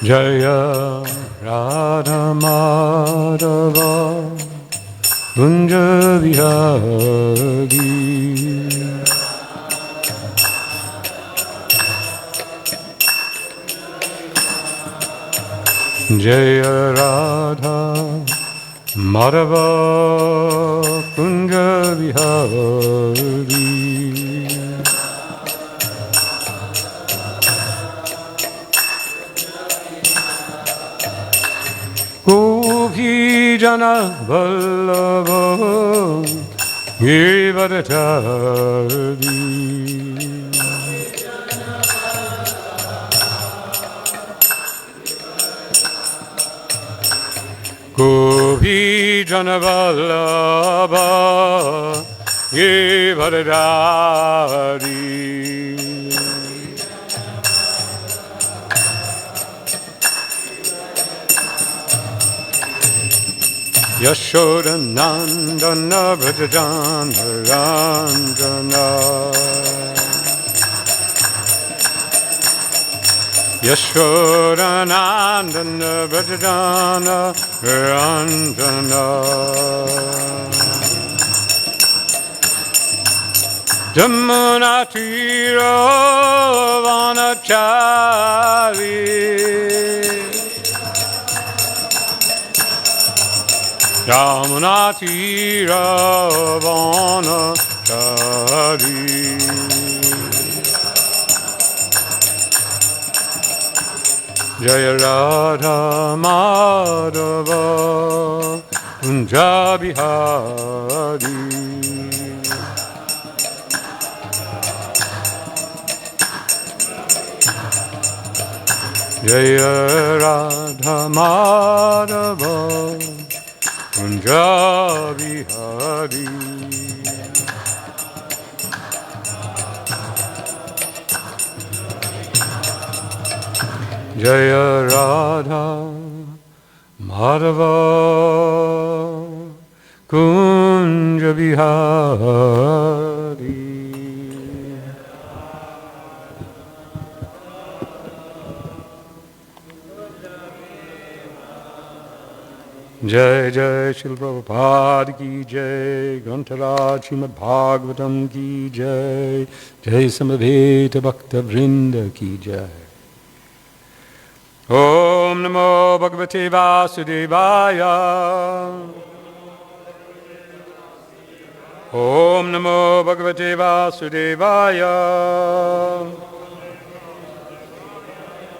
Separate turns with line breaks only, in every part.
Jaya Radha Madhava Kunja Vihari Jaya Radha Madhava Kunja Vihari Gopi Jana Vallabha Givadatari Gopi Jana Vallabha Givadatari Yashoda Nandana Vrajajana Ranjana Yashoda Nandana Vrajajana Ranjana Jamuna Tira Vanachari Yamuna Tira Vanachari Jaya Radha Madhava Kunja Vihari Jaya Radha Madhava Kunja Vihari Jaya Radha Madhava Kunja Vihari Jai Jai Srila Prabhupada Ki Jai Grantaraj Srimad Bhagavatam Ki Jai Jai Samaveta Bhakta Vrinda Ki Jai Om Namo Bhagavate Vasudevaya Om Namo Bhagavate Vasudevaya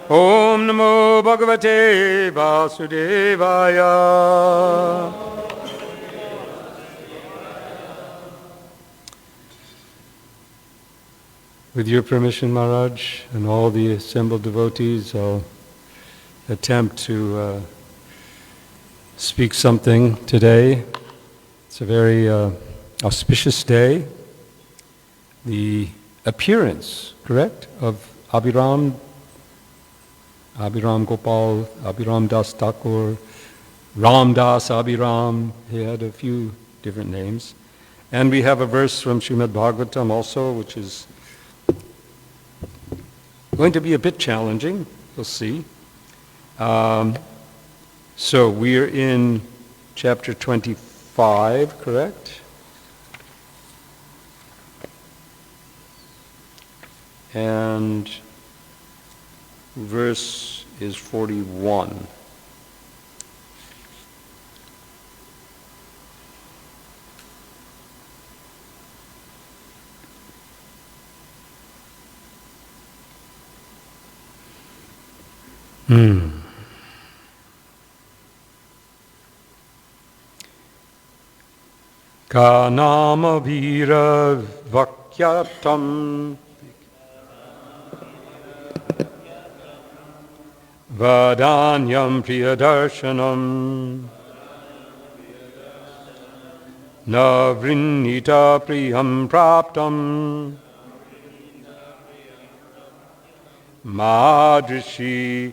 Om Namo Bhagavate Vasudevaya With your permission, Maharaj, and all the assembled devotees, I'll attempt to speak something today. It's a very auspicious day. The appearance, correct, of Abhiram Gopal, Abhiram Das Thakur, Ram Das Abhiram. He had a few different names. And we have a verse from Srimad Bhagavatam also, which is going to be a bit challenging. We'll see. So we're in chapter 25, correct? And verse is 41. Kanama Vira Vakyatam Vadanyam Priyadarshanam Navrinita Priyam Praptam Madrishi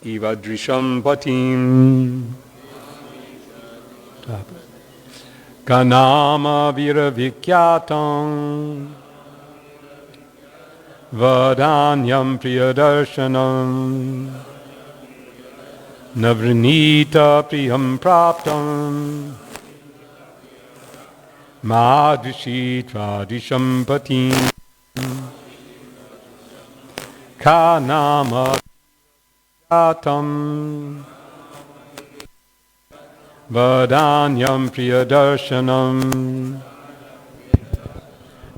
Ivadrisham Patim Kanama Vira Vikyatam Vadanyam priyadarshanam Navrinita priyam praptam Madrishi tradisham patim Kanama atam Vadanyam priyadarshanam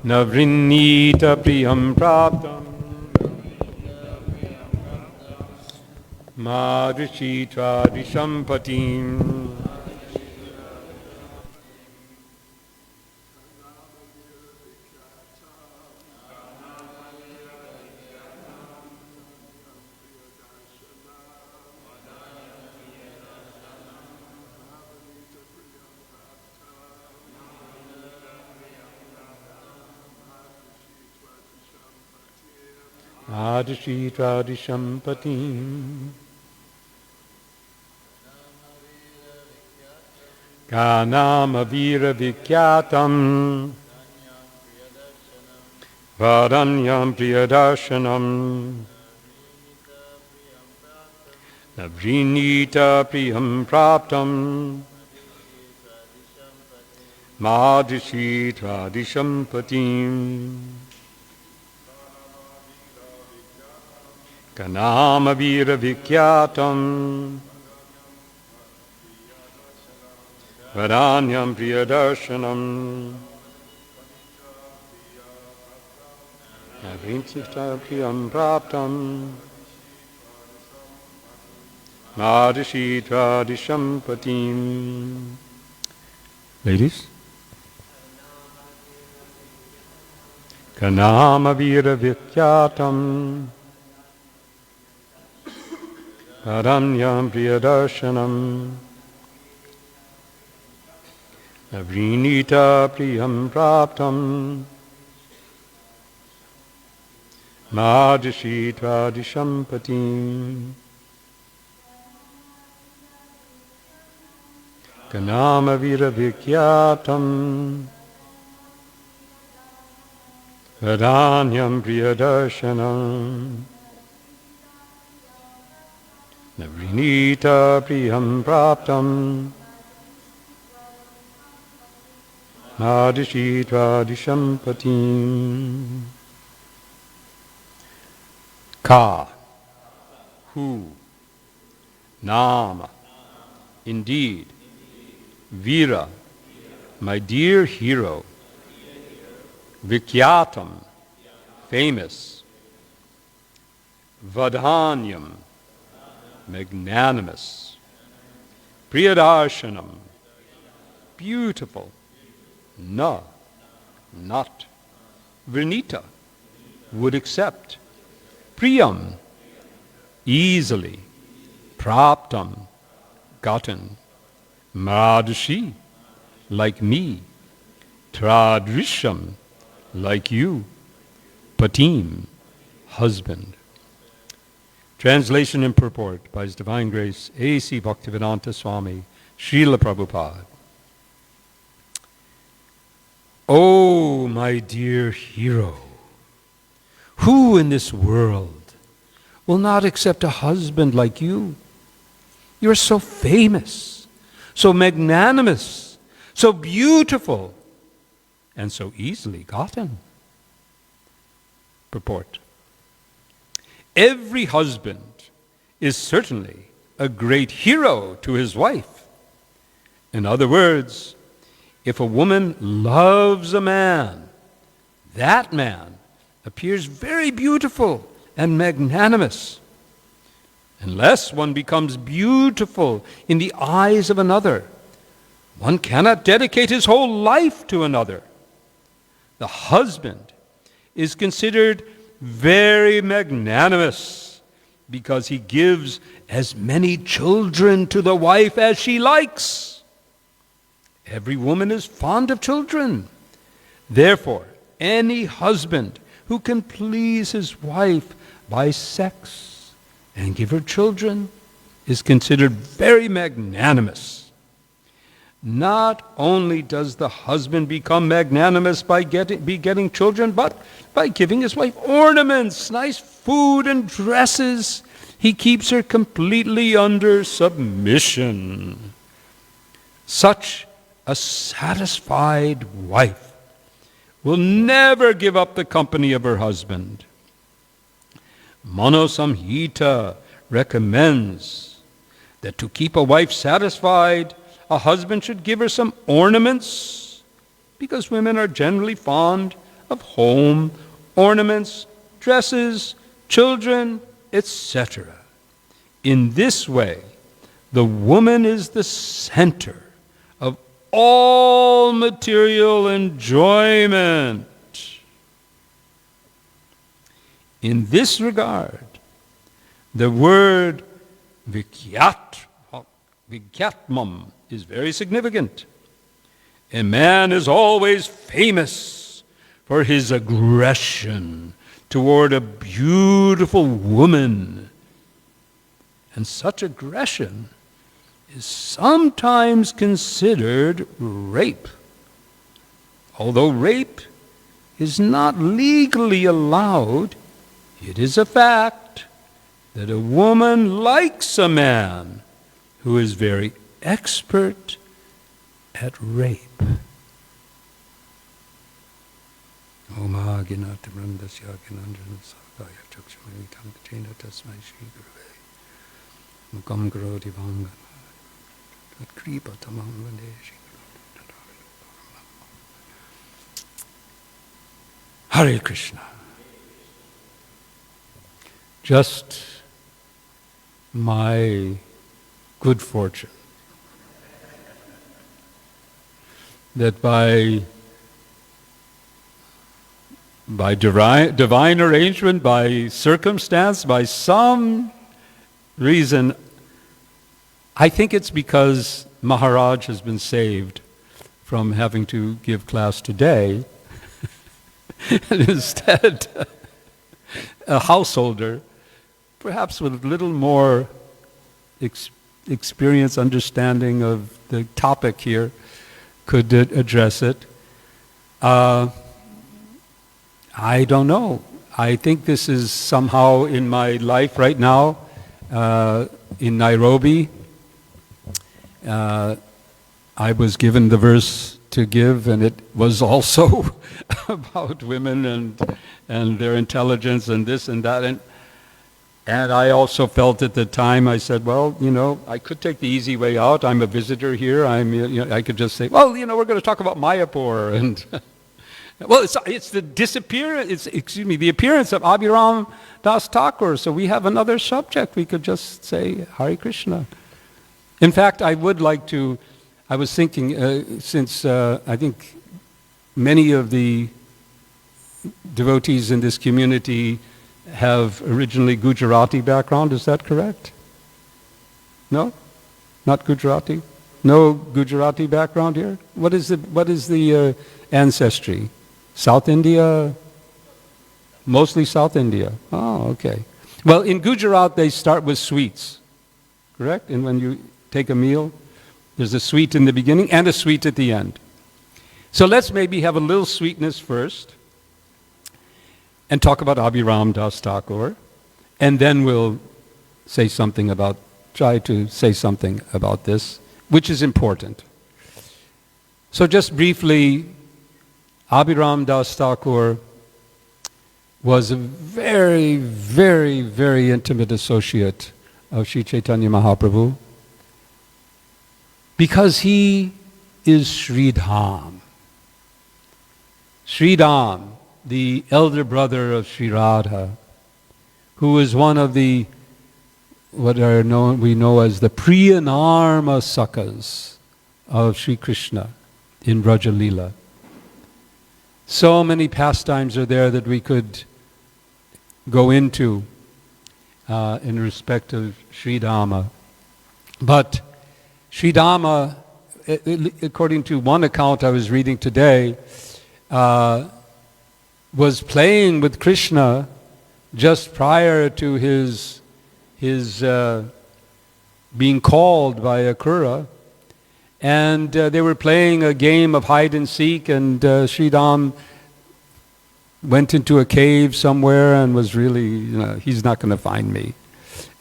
Navrinita priyam praptam Madrishi tradisham patim Adishi tradisham patim Kanama vira vikyatam Vadanyam priyadarshanam Navrinita priyam praptam Madrishi tradisham patim Kanama vira vikyatam Vadanyam priyadarshanam Navrinita priyam praptam Madrishi tradisham patim. Ladies. Kanama vira vikyatam Padanyam priyadarshanam Navrinita priyam praptam Madrishi tradisham patim Kanama vira vikyatam Padanyam priyadarshanam Navrinita priyam praptam Madrishi tradisham patim. Ka, who, Nama, indeed, Vira, my dear hero, Vikyatam, famous, Vadhanyam, magnanimous, Priyadarshanam, beautiful, Na, not, Vrinita, would accept, Priyam, easily, Praptam, gotten, Madrishi, like me, Tradrisham, like you, Patim, husband. Translation and purport by His Divine Grace A.C. Bhaktivedanta Swami, Srila Prabhupada. Oh, my dear hero, who in this world will not accept a husband like you? You are so famous, so magnanimous, so beautiful, and so easily gotten. Purport. Every husband is certainly a great hero to his wife. In other words, if a woman loves a man, that man appears very beautiful and magnanimous. Unless one becomes beautiful in the eyes of another, one cannot dedicate his whole life to another. The husband is considered very magnanimous because he gives as many children to the wife as she likes. Every woman is fond of children. Therefore, any husband who can please his wife by sex and give her children is considered very magnanimous. not only does the husband become magnanimous by getting children, but by giving his wife ornaments, nice food and dresses. He keeps her completely under submission. Such a satisfied wife will never give up the company of her husband. Mano Samhita recommends that to keep a wife satisfied, a husband should give her some ornaments, because women are generally fond of home ornaments, dresses, children, etc. In this way, the woman is the center of all material enjoyment. In this regard, the word vikyatmam is very significant. A man is always famous for his aggression toward a beautiful woman. And such aggression is sometimes considered rape. Although rape is not legally allowed, it is a fact that a woman likes a man who is very expert at rape. Hare Krishna. Just my good fortune that by divine arrangement, by circumstance, by some reason, I think it's because Maharaj has been saved from having to give class today, and instead a householder, perhaps with a little more experience, understanding of the topic here, could address it. I don't know. I think this is somehow in my life right now. In Nairobi, I was given the verse to give, and it was also about women and their intelligence and this and that. And I also felt at the time, I said, well, I could take the easy way out. I'm a visitor here. I could just say, well, we're going to talk about Mayapur. And well, it's the disappearance, the appearance of Abhiram Das Thakur. So we have another subject. We could just say Hare Krishna. In fact, I would like to, I was thinking, since I think many of the devotees in this community have originally Gujarati background, is that correct? No? Not Gujarati? No Gujarati background here? What is the ancestry? South India? Mostly South India. Oh, okay. Well, in Gujarat they start with sweets, correct? And when you take a meal, there's a sweet in the beginning and a sweet at the end. So let's maybe have a little sweetness first and talk about Abhiram Das Thakur, and then we'll try to say something about this, which is important. So just briefly, Abhiram Das Thakur was a very, very, very intimate associate of Sri Chaitanya Mahaprabhu, because he is Sridham. Sridham, the elder brother of Sri Radha, who is one of the, we know as the Priyanarma Sakhas of Sri Krishna in Braja Leela. So many pastimes are there that we could go into in respect of Sridhama. But Sridhama, according to one account I was reading today, was playing with Krishna just prior to his being called by Akura, And they were playing a game of hide and seek, and Sridham went into a cave somewhere and was really, he's not going to find me.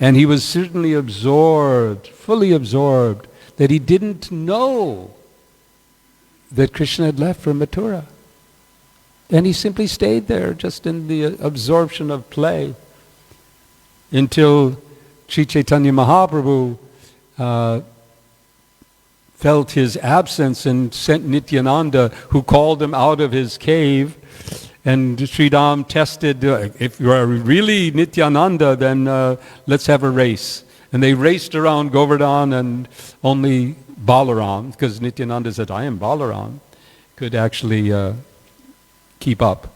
And he was certainly absorbed, fully absorbed, that he didn't know that Krishna had left for Mathura. And he simply stayed there, just in the absorption of play, until Sri Chaitanya Mahaprabhu felt his absence and sent Nityananda, who called him out of his cave. And Sridham tested, if you are really Nityananda, then let's have a race. And they raced around Govardhan, and only Balaram, because Nityananda said, I am Balaram, could actually keep up.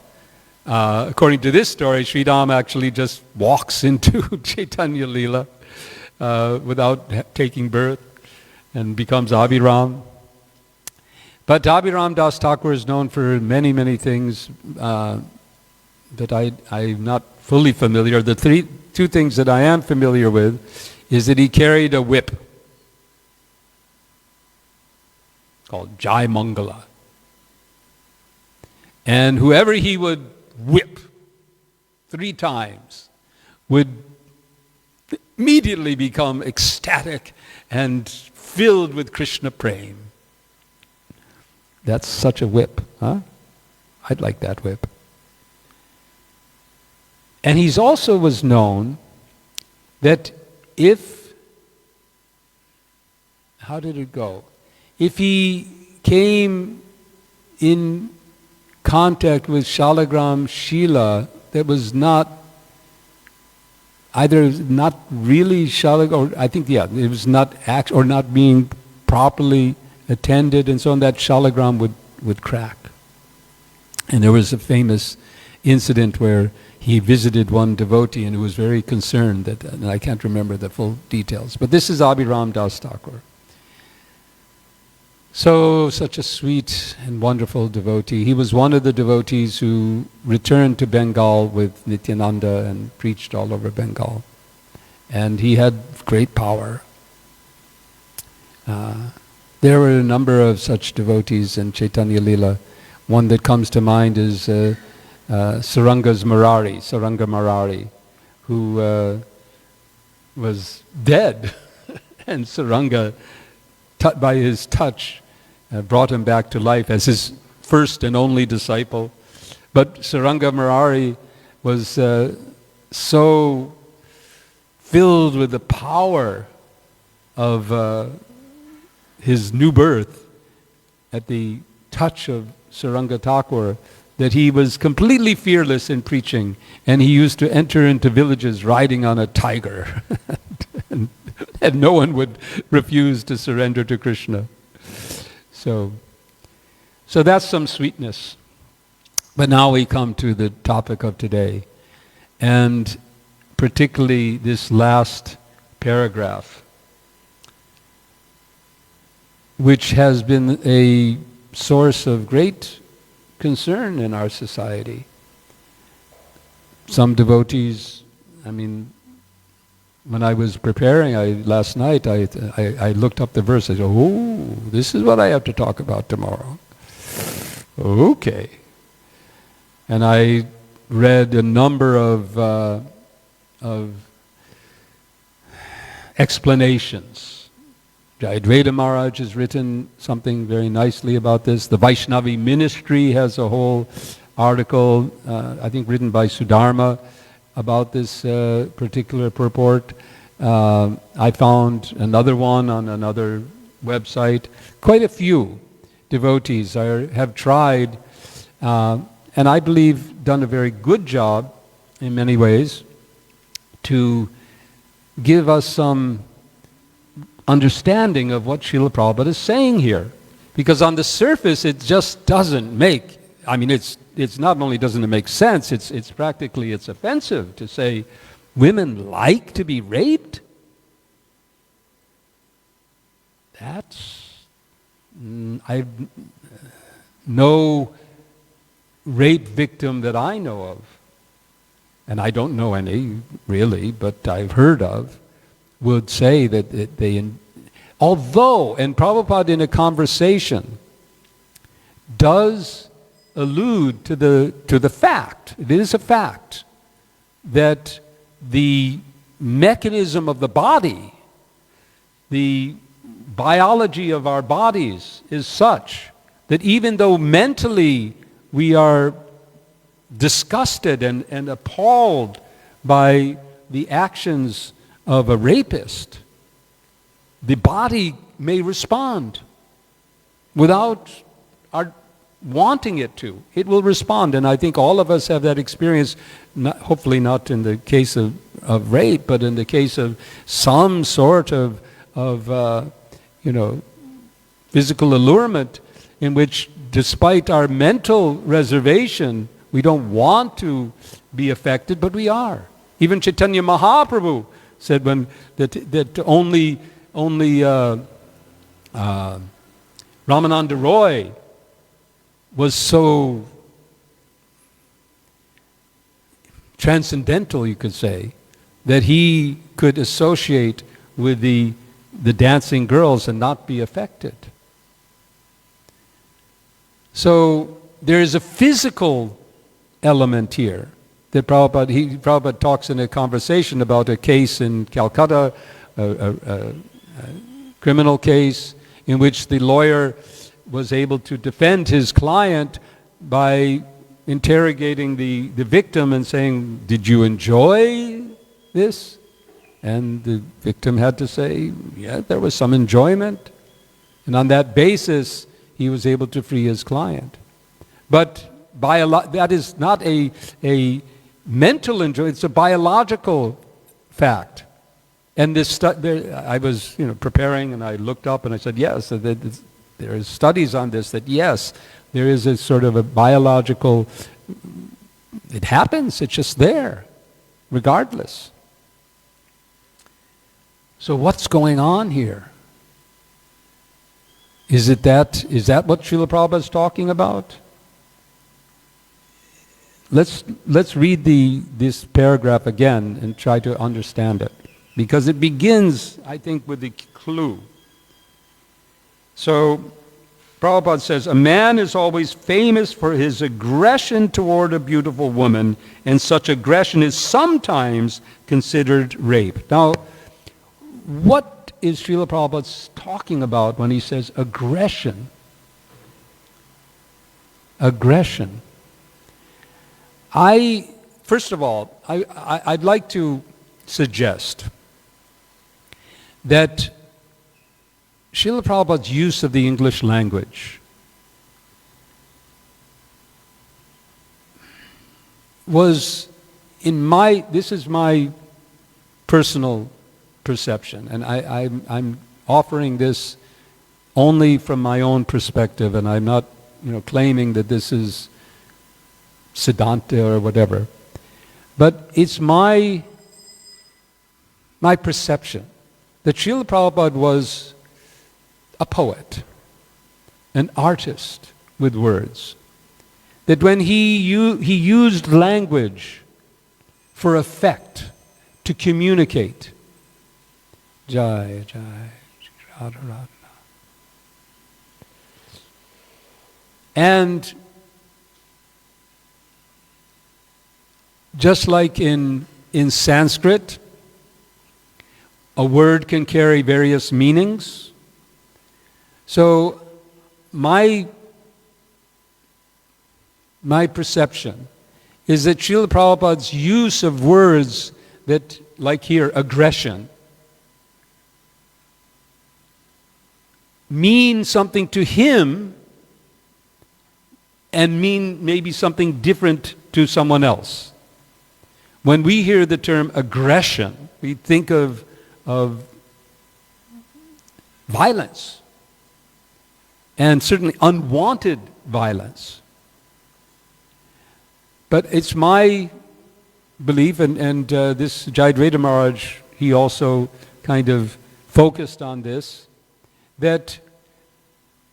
According to this story, Sridham actually just walks into Chaitanya Leela without taking birth and becomes Abhiram. But Abhiram Das Thakur is known for many, many things that I'm not fully familiar. The two things that I am familiar with is that he carried a whip called Jai Mangala. And whoever he would whip 3 times would immediately become ecstatic and filled with Krishna prema. That's such a whip, huh? I'd like that whip. And he's also was known that how did it go? If he came in contact with Shalagram Shila that was not either not really Shalagram, or I think, it was not or not being properly attended and so on, that Shalagram would crack. And there was a famous incident where he visited one devotee and he was very concerned that, and I can't remember the full details, but this is Abhiram Das Thakur. So, such a sweet and wonderful devotee. He was one of the devotees who returned to Bengal with Nityananda and preached all over Bengal. And he had great power. There were a number of such devotees in Chaitanya Leela. One that comes to mind is Saranga Marari, who was dead. And Saranga, by his touch, brought him back to life as his first and only disciple. But Saranga Marari was so filled with the power of his new birth at the touch of Saranga Thakur that he was completely fearless in preaching, and he used to enter into villages riding on a tiger. And no one would refuse to surrender to Krishna. So that's some sweetness. But now we come to the topic of today, and particularly this last paragraph, which has been a source of great concern in our society. Some devotees, when I was preparing last night, I looked up the verse. I said, oh, this is what I have to talk about tomorrow. Okay. And I read a number of explanations. Jayadvaita Maharaj has written something very nicely about this. The Vaishnavi ministry has a whole article, I think written by Sudharma, about this particular purport. I found another one on another website. Quite a few devotees have tried, and I believe done a very good job in many ways to give us some understanding of what Srila Prabhupada is saying here. Because on the surface it just doesn't make, it's not only doesn't it make sense, it's practically offensive to say women like to be raped. I've no rape victim that I know of, and I don't know any really, but I've heard of, would say that Although, and Prabhupada in a conversation does allude to the fact, it is a fact, that the mechanism of the body, the biology of our bodies is such that even though mentally we are disgusted and appalled by the actions of a rapist, the body may respond without our wanting it to. It will respond, and I think all of us have that experience, hopefully not in the case of rape, but in the case of some sort of physical allurement in which, despite our mental reservation, we don't want to be affected, but we are. Even Chaitanya Mahaprabhu said that only Ramananda Roy was so transcendental, you could say, that he could associate with the dancing girls and not be affected. So there is a physical element here that Prabhupada talks in a conversation about a case in Calcutta, a criminal case in which the lawyer was able to defend his client by interrogating the victim and saying, "Did you enjoy this?" And the victim had to say, "Yeah, there was some enjoyment." And on that basis, he was able to free his client. But that is not a mental enjoyment, it's a biological fact. And this I was preparing and I looked up and I said, yes, there are studies on this, that yes, there is a sort of a biological, it happens, it's just there, regardless. So what's going on here? Is that what Srila Prabhupada is talking about? Let's read this paragraph again and try to understand it, because it begins, I think, with the clue. So Prabhupada says, a man is always famous for his aggression toward a beautiful woman, and such aggression is sometimes considered rape. Now, what is Srila Prabhupada talking about when he says aggression? Aggression. First of all, I'd like to suggest that Srila Prabhupada's use of the English language was, this is my personal perception, and I'm offering this only from my own perspective, and I'm not claiming that this is Siddhanta or whatever. But it's my perception that Srila Prabhupada was a poet, an artist with words. That when he used language for effect, to communicate, Jai, Jai, Radha. And just like in Sanskrit, a word can carry various meanings. So my perception is that Srila Prabhupada's use of words that, like here, aggression, mean something to him and mean maybe something different to someone else. When we hear the term aggression, we think of violence, and certainly unwanted violence. But it's my belief, and this Jayadvaita Maharaj, he also kind of focused on this, that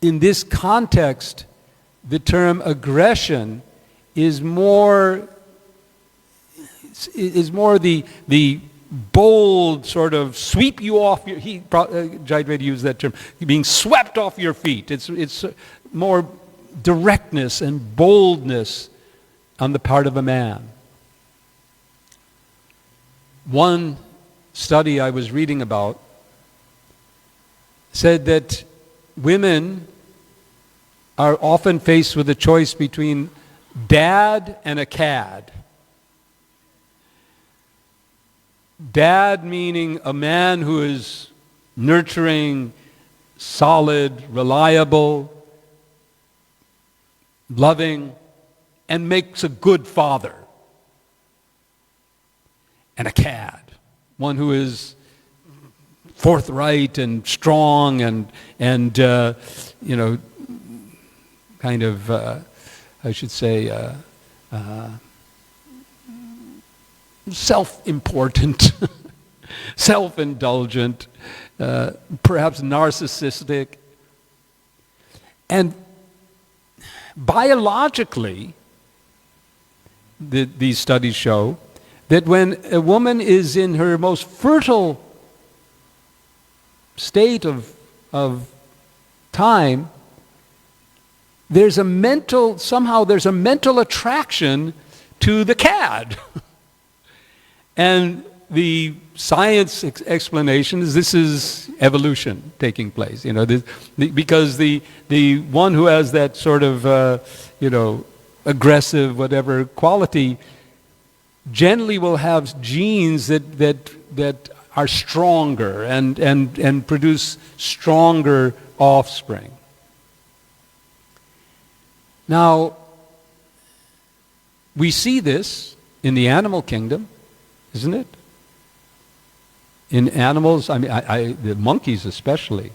in this context, the term aggression is more the bold sort of sweep you off your, Jayadvaita used that term, being swept off your feet. It's more directness and boldness on the part of a man. One study I was reading about said that women are often faced with a choice between dad and a cad. Dad meaning a man who is nurturing, solid, reliable, loving, and makes a good father. And a cad, one who is forthright and strong and kind of, I should say, self-important, self-indulgent, perhaps narcissistic. And biologically, these studies show that when a woman is in her most fertile state of time, there's a mental attraction to the cad. And the science explanation is this is evolution taking place. Because the one who has that sort of aggressive whatever quality generally will have genes that are stronger and produce stronger offspring. Now, we see this in the animal kingdom, isn't it? In animals, I mean, the monkeys especially,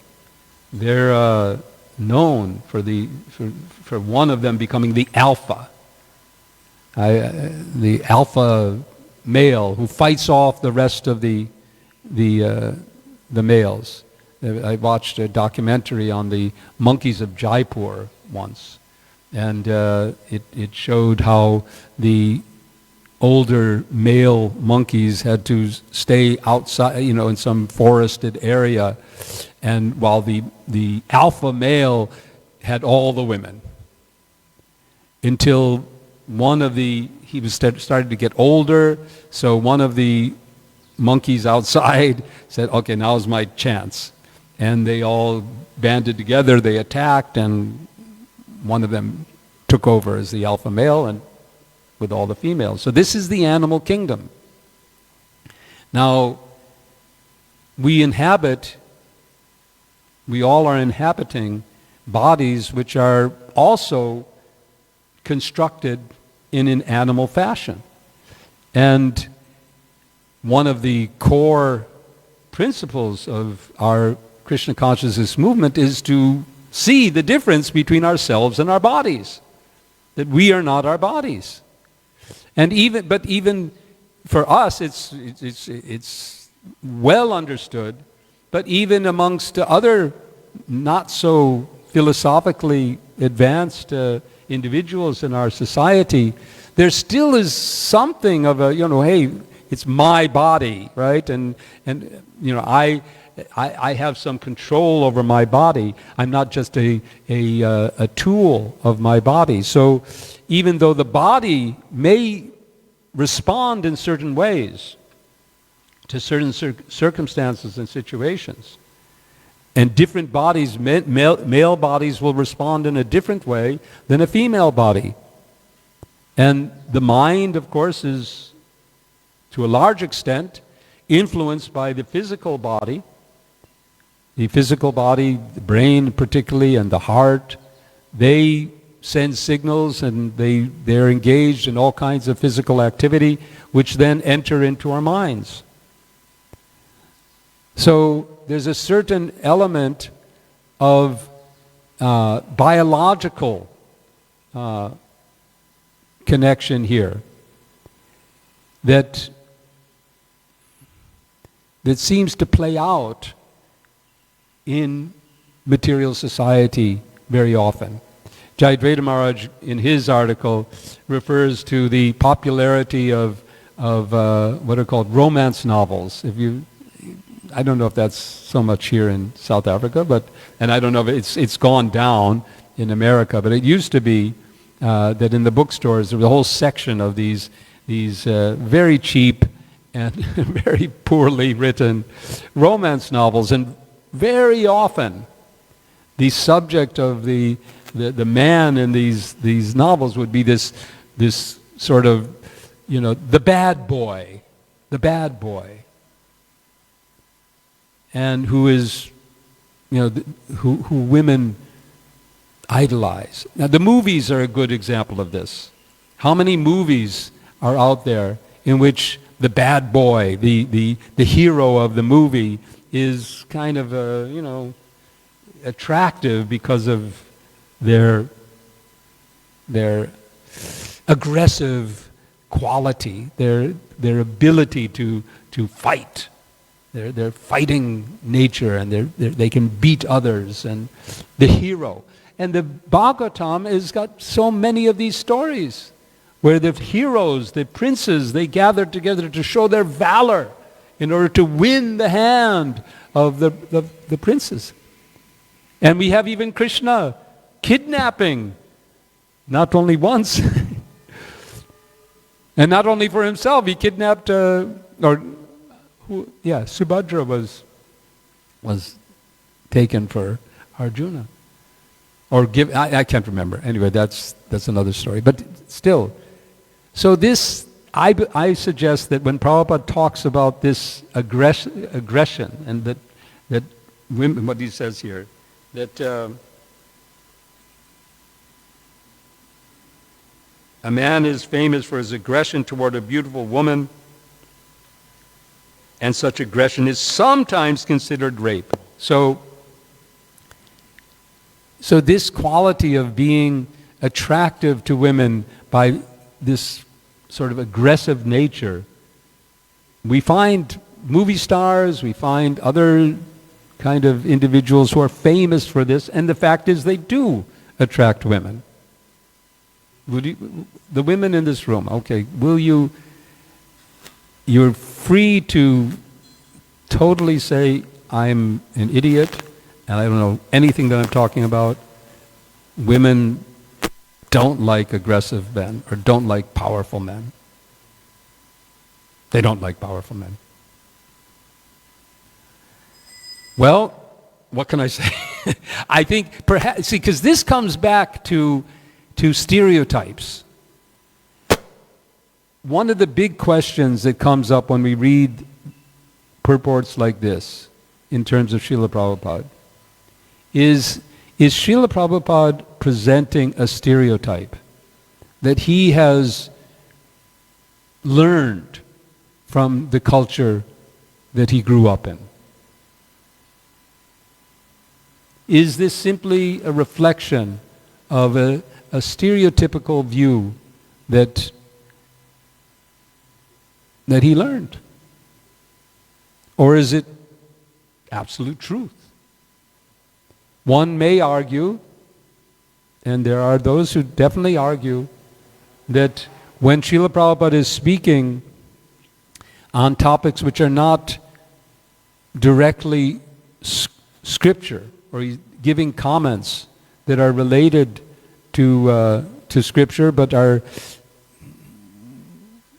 they're known for one of them becoming the alpha. The alpha male who fights off the rest of the males. I watched a documentary on the monkeys of Jaipur once, and it showed how the older male monkeys had to stay outside, in some forested area, and while the alpha male had all the women, until he was started to get older, so one of the monkeys outside said, okay, now's my chance. And they all banded together, they attacked, and one of them took over as the alpha male and with all the females. So this is the animal kingdom. Now, we all are inhabiting bodies which are also constructed in an animal fashion. And one of the core principles of our Krishna consciousness movement is to see the difference between ourselves and our bodies, that we are not our bodies. And even for us, it's well understood, but even amongst other not so philosophically advanced individuals in our society, there still is something of a, hey, it's my body, right? And I have some control over my body. I'm not just a tool of my body. So even though the body may respond in certain ways to certain circumstances and situations, and different bodies, male bodies will respond in a different way than a female body. And the mind, of course, is to a large extent influenced by the physical body. The physical body, the brain particularly, and the heart, they send signals and they're engaged in all kinds of physical activity which then enter into our minds. So there's a certain element of biological connection here that seems to play out in material society very often. Jayadvaita Maharaj, in his article, refers to the popularity of what are called romance novels. I don't know if that's so much here in South Africa, and I don't know if it's gone down in America, but it used to be that in the bookstores there was a whole section of these very cheap and very poorly written romance novels, and very often the subject of the man in these novels would be this sort of, the bad boy, and who is, who women idolize. Now the movies are a good example of this. How many movies are out there in which the bad boy, the hero of the movie, is kind of attractive because of their aggressive quality, their ability to fight, their fighting nature, and they can beat others, and the hero. And the Bhagavatam has got so many of these stories where the heroes, the princes, they gathered together to show their valor in order to win the hand of the princes. And we have even Krishna kidnapping, not only once, and not only for himself. He kidnapped, Subhadra was taken for Arjuna, or I can't remember. Anyway, that's another story. But still, so this, I suggest that when Prabhupada talks about this aggression, and that women, what he says here, that a man is famous for his aggression toward a beautiful woman, and such aggression is sometimes considered rape. So this quality of being attractive to women by this sort of aggressive nature, we find movie stars, we find other kind of individuals who are famous for this, and the fact is they do attract women. The women in this room, okay, you're free to totally say, I'm an idiot, and I don't know anything that I'm talking about. Women don't like aggressive men, or don't like powerful men. They don't like powerful men. Well, what can I say? I think perhaps, because this comes back to stereotypes. One of the big questions that comes up when we read purports like this, in terms of Srila Prabhupada, is Srila Prabhupada presenting a stereotype that he has learned from the culture that he grew up in? Is this simply a reflection of a stereotypical view that he learned? Or is it absolute truth? One may argue, and there are those who definitely argue, that when Srila Prabhupada is speaking on topics which are not directly scripture, or he's giving comments that are related to scripture but are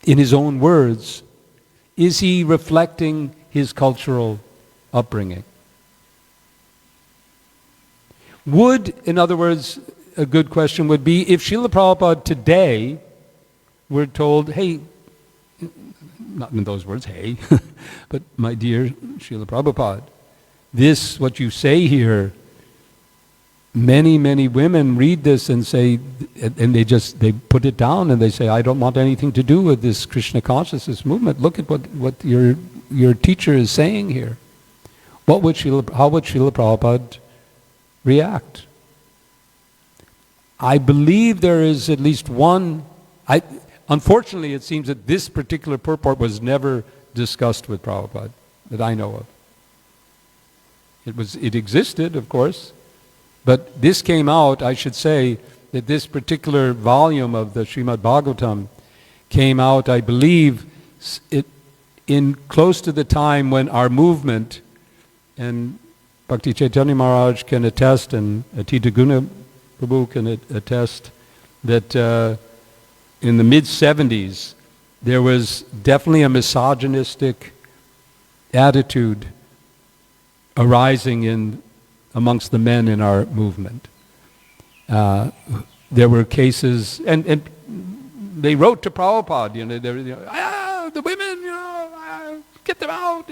in his own words, is he reflecting his cultural upbringing? Would, in other words, a good question would be, if Srila Prabhupada today were told, hey, not in those words, hey, but my dear Srila Prabhupada, this, what you say here, many, many women read this and say, and they put it down and they say, I don't want anything to do with this Krishna consciousness movement. Look at what your teacher is saying here. How would Srila Prabhupada react? I believe there is at least one. Unfortunately, it seems that this particular purport was never discussed with Prabhupada, that I know of. It existed, of course, but this came out, I should say, that this particular volume of the Srimad Bhagavatam came out, I believe, in close to the time when our movement, and Bhakti Chaitanya Maharaj can attest, and Atita Guna Prabhu can attest, that in the mid-70s, there was definitely a misogynistic attitude arising amongst the men in our movement. There were cases, and they wrote to Prabhupada, the women, get them out.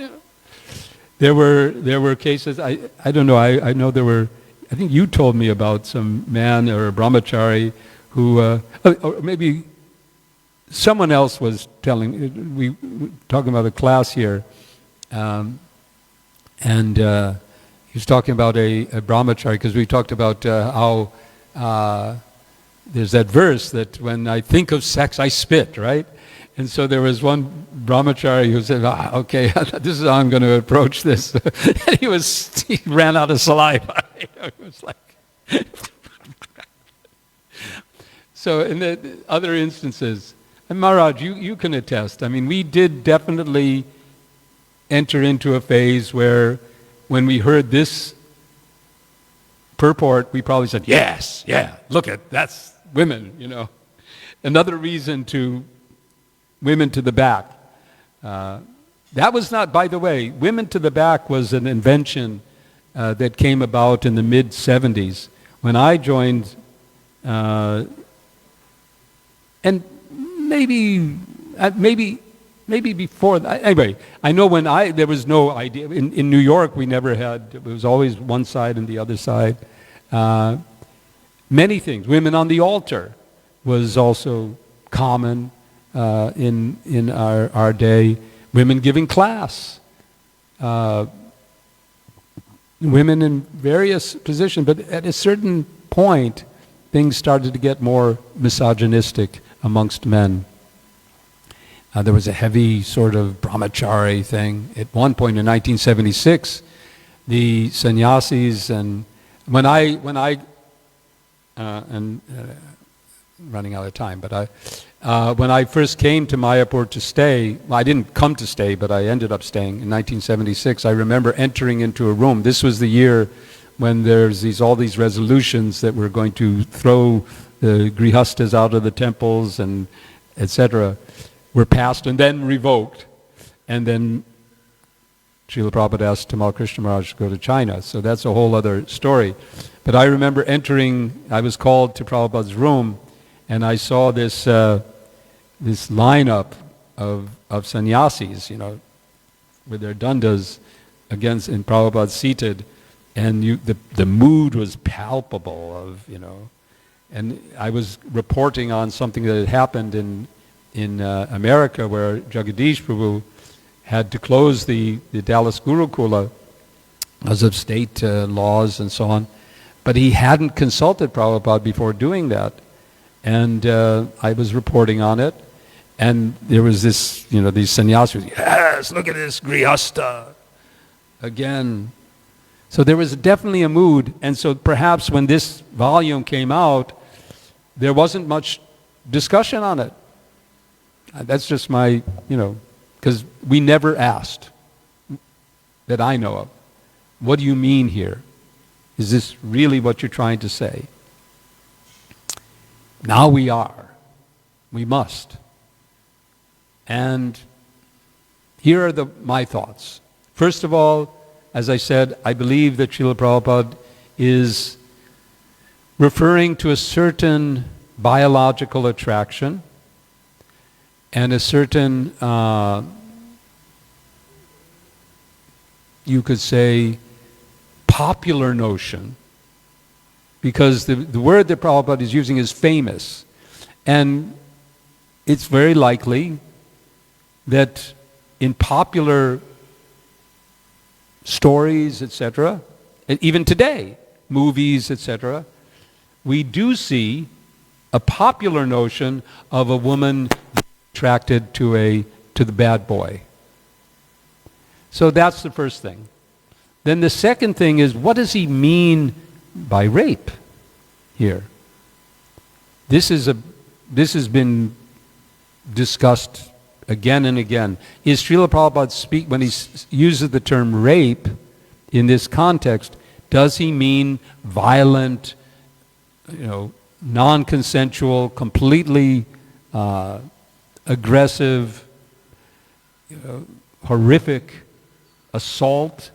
There were cases. I don't know. I know there were. I think you told me about some man or a brahmachari who, or maybe someone else was telling. We were talking about a class here, and he was talking about a brahmachari, because we talked about how there's that verse that when I think of sex, I spit, right? And so there was one brahmachari who said, okay, this is how I'm going to approach this. And he ran out of saliva. It was like... So in the other instances, and Maharaj, you can attest, I mean, we did definitely enter into a phase where when we heard this purport, we probably said, yes, yeah, look at, that's women, Another reason to women to the back. That was not, by the way, women to the back was an invention that came about in the mid-70s. When I joined, and maybe before that. Anyway, I know when there was no idea. In New York, we never had, it was always one side and the other side. Many things. Women on the altar was also common in our day. Women giving class. Women in various positions. But at a certain point, things started to get more misogynistic amongst men. There was a heavy sort of brahmachari thing. At one point in 1976, the sannyasis, and when I running out of time, but when I first came to Mayapur to stay, well, I didn't come to stay, but I ended up staying in 1976. I remember entering into a room. This was the year when there's all these resolutions that we're going to throw the grihastas out of the temples and etc. were passed and then revoked. And then Srila Prabhupada asked Tamal Krishna Maharaj to go to China. So that's a whole other story. But I remember I was called to Prabhupada's room, and I saw this this lineup of sannyasis, with their dandas and Prabhupada seated, and the mood was palpable and I was reporting on something that had happened in America, where Jagadish Prabhu had to close the Dallas Gurukula because of state laws and so on. But he hadn't consulted Prabhupada before doing that. And I was reporting on it. And there was this, these sannyasis, yes, look at this grihasta again. So there was definitely a mood. And so perhaps when this volume came out, there wasn't much discussion on it. That's just my, because we never asked, that I know of, what do you mean here? Is this really what you're trying to say? Now we are. We must. And here are my thoughts. First of all, as I said, I believe that Srila Prabhupada is referring to a certain biological attraction and a certain, you could say, popular notion, because the word that Prabhupada is using is famous. And it's very likely that in popular stories, etc., even today, movies, etc., we do see a popular notion of a woman attracted to the bad boy. So that's the first thing. Then the second thing is, what does he mean by rape here? This has been discussed again and again. Is Srila Prabhupada when he uses the term rape in this context, does he mean violent, non-consensual, completely aggressive, horrific assault?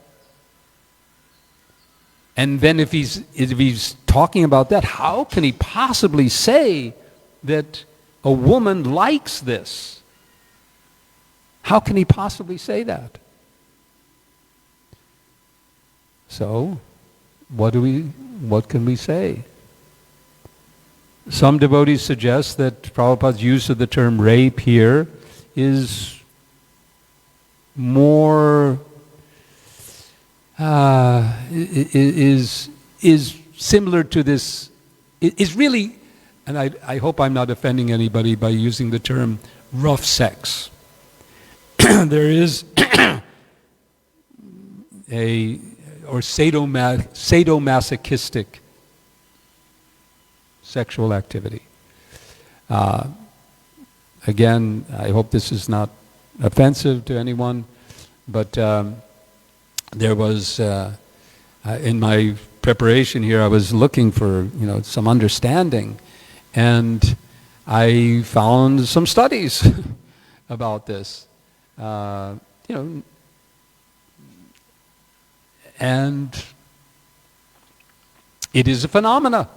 And then if he's talking about that, how can he possibly say that a woman likes this? How can he possibly say that? So, what can we say? Some devotees suggest that Prabhupada's use of the term rape here is more is similar to this, is really, and I hope I'm not offending anybody by using the term rough sex. There is sadomasochistic sexual activity. Again, I hope this is not offensive to anyone, but there was, in my preparation here, I was looking for, some understanding, and I found some studies about this, and it is a phenomena,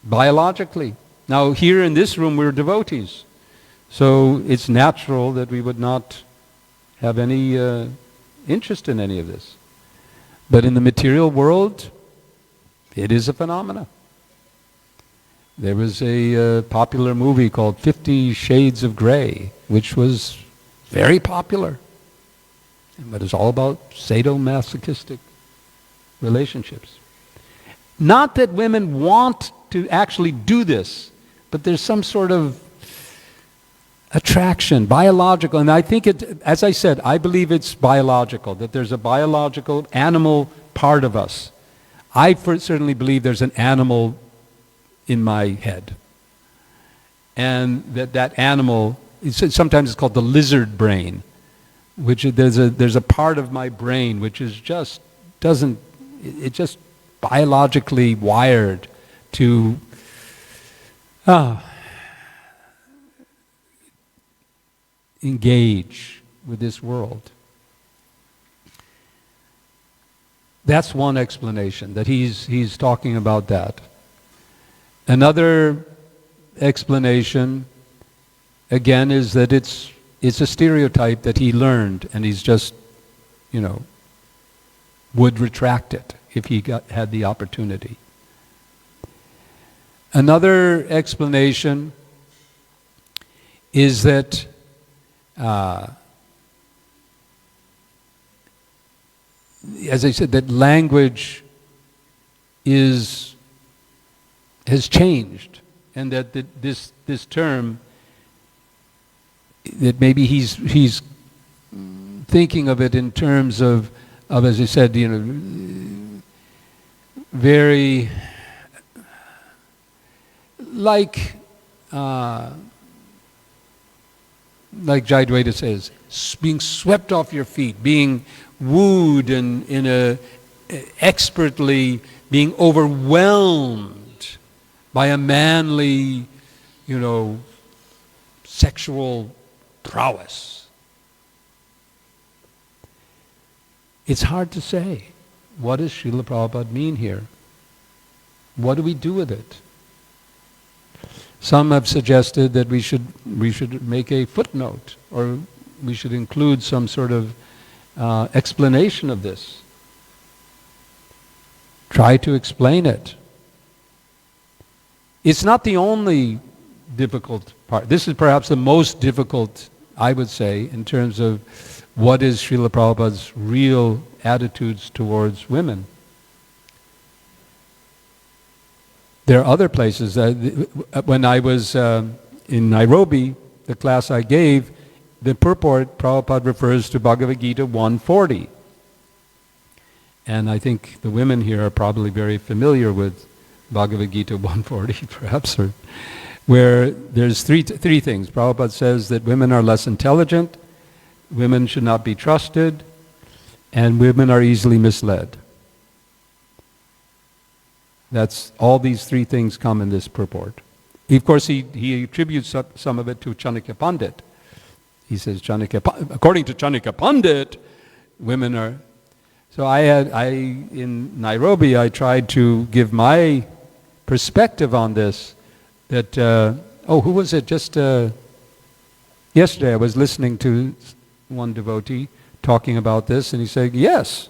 biologically. Now, here in this room, we're devotees, so it's natural that we would not have any interest in any of this. But in the material world, it is a phenomena. There was a popular movie called 50 Shades of Grey, which was very popular. But it's all about sadomasochistic relationships. Not that women want to actually do this, but there's some sort of attraction, biological, and I think as I said, I believe it's biological, that there's a biological animal part of us. I certainly believe there's an animal in my head. And that animal, sometimes it's called the lizard brain, which there's a part of my brain which is just biologically wired to engage with this world. That's one explanation, that he's talking about that. Another explanation, again, is that it's a stereotype that he learned, and he's just, would retract it if he had the opportunity. Another explanation is that as I said, that language has changed, and that this term, that maybe he's thinking of it in terms of as I said, very like Jayadvaita says, being swept off your feet, being wooed and expertly being overwhelmed by a manly, sexual prowess. It's hard to say. What does Srila Prabhupada mean here? What do we do with it? Some have suggested that we should make a footnote, or we should include some sort of explanation of this. Try to explain it. It's not the only difficult part. This is perhaps the most difficult, I would say, in terms of what is Srila Prabhupada's real attitudes towards women. There are other places. When I was in Nairobi, the class I gave, the purport, Prabhupada refers to Bhagavad Gita 140. And I think the women here are probably very familiar with Bhagavad Gita 140, perhaps. where there's three things. Prabhupada says that women are less intelligent, women should not be trusted, and women are easily misled. That's all these three things come in this purport. Of course, he attributes some of it to Chanakya Pandit. He says, according to Chanakya Pandit, women are... So in Nairobi, I tried to give my perspective on this, that, who was it? Just yesterday I was listening to one devotee talking about this, and he said, yes,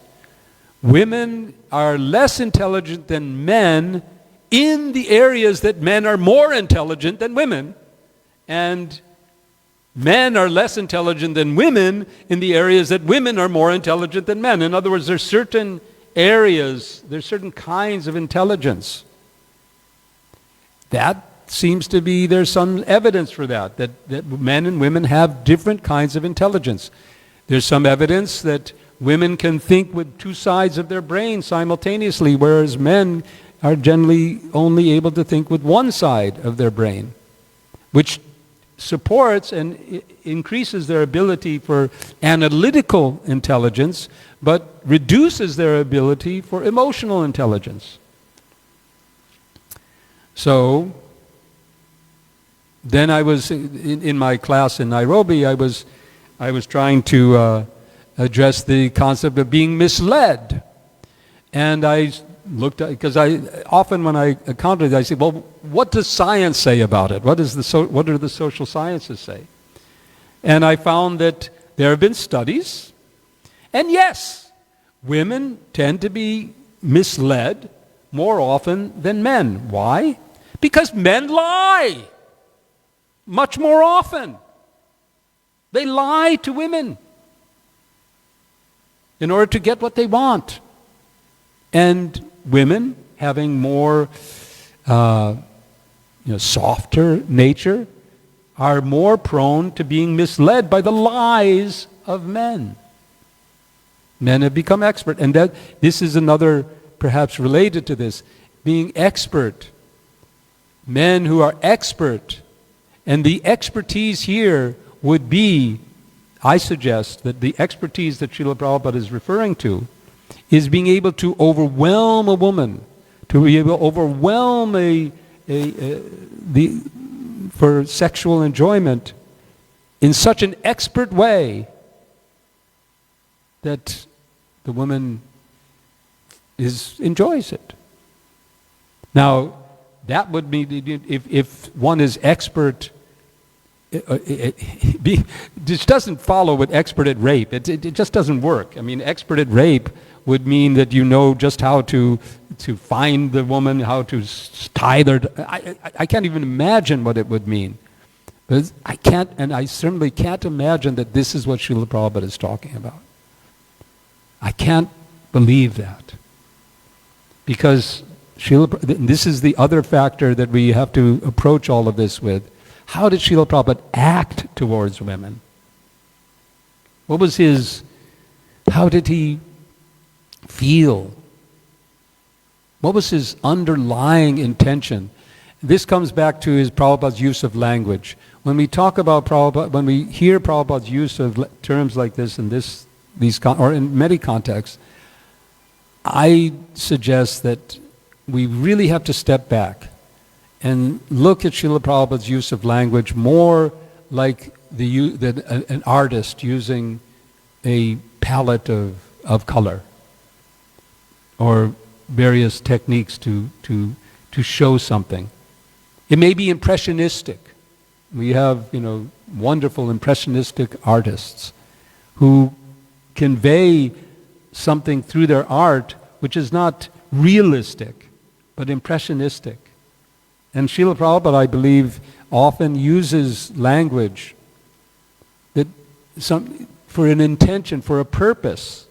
women are less intelligent than men in the areas that men are more intelligent than women, and men are less intelligent than women in the areas that women are more intelligent than men. In other words, there's certain areas, there's certain kinds of intelligence. That seems to be, there's some evidence for that men and women have different kinds of intelligence. There's some evidence that women can think with two sides of their brain simultaneously, whereas men are generally only able to think with one side of their brain, which supports and increases their ability for analytical intelligence, but reduces their ability for emotional intelligence. So, then I was, in my class in Nairobi, I was trying to address the concept of being misled. And I looked at, because often when I encounter it, I say, well, what does science say about it? What do the social sciences say? And I found that there have been studies, and yes, women tend to be misled more often than men. Why? Because men lie much more often. They lie to women in order to get what they want. And women, having more softer nature, are more prone to being misled by the lies of men. Men have become expert, and this is another, perhaps related to this, being expert. Men who are expert, and the expertise here would be, I suggest that the expertise that Srila Prabhupada is referring to is being able to overwhelm a woman, to be able to overwhelm for sexual enjoyment in such an expert way that the woman enjoys it. Now, that would mean if one is expert, this doesn't follow with expert at rape. It just doesn't work. I mean, expert at rape would mean that you know just how to find the woman, how to tie their... I can't even imagine what it would mean. I can't, and I certainly can't imagine that this is what Srila Prabhupada is talking about. I can't believe that. Because this is the other factor that we have to approach all of this with. How did Srila Prabhupada act towards women? What was how did he feel? What was his underlying intention? This comes back to his Prabhupada's use of language. When we talk about Prabhupada, when we hear Prabhupada's use of terms like this in or in many contexts, I suggest that we really have to step back and look at Srila Prabhupada's use of language more like an artist using a palette of color or various techniques to show something. It may be impressionistic. We have, wonderful impressionistic artists who convey something through their art which is not realistic, but impressionistic. And Srila Prabhupada, I believe, often uses language that for an intention, for a purpose,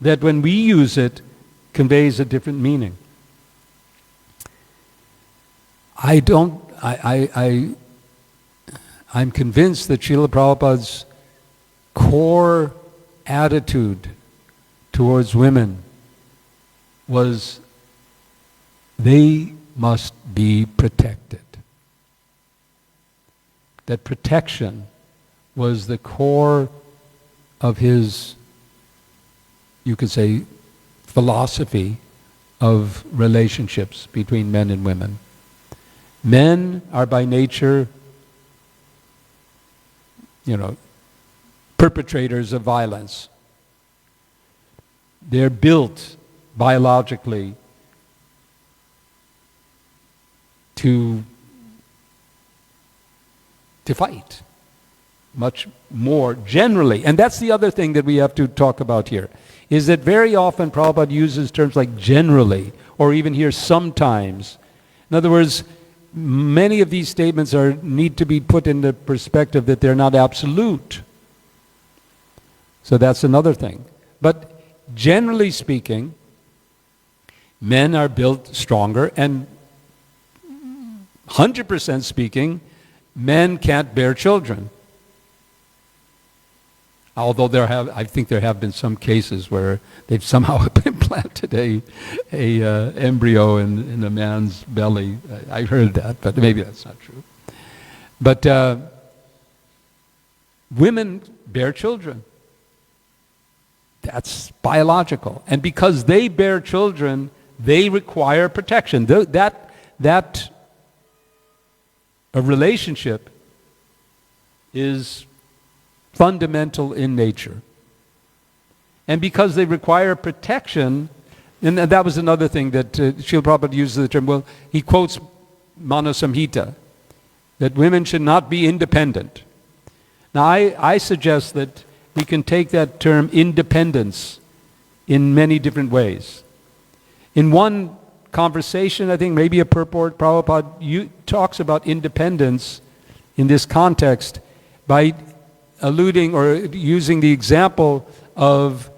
that when we use it, conveys a different meaning. I'm convinced that Srila Prabhupada's core attitude towards women was they must be protected. that protection was the core of his, you could say, philosophy of relationships between men and women. Men are by nature, perpetrators of violence. They're built biologically to fight much more generally. And that's the other thing that we have to talk about here, is that very often Prabhupada uses terms like generally, or even here sometimes. In other words, many of these statements need to be put in the perspective that they're not absolute. So that's another thing. But generally speaking, men are built stronger, and 100% speaking, men can't bear children. Although I think there have been some cases where they've somehow implanted a embryo in a man's belly. I heard that, but maybe that's not true. But women bear children. That's biological. And because they bear children, they require protection. That a relationship is fundamental in nature. And because they require protection, and that was another thing that Srila Prabhupada uses the term, well, he quotes Manu Samhita, that women should not be independent. Now I suggest that we can take that term independence in many different ways. In one conversation, I think maybe a purport, Prabhupada talks about independence in this context by alluding or using the example of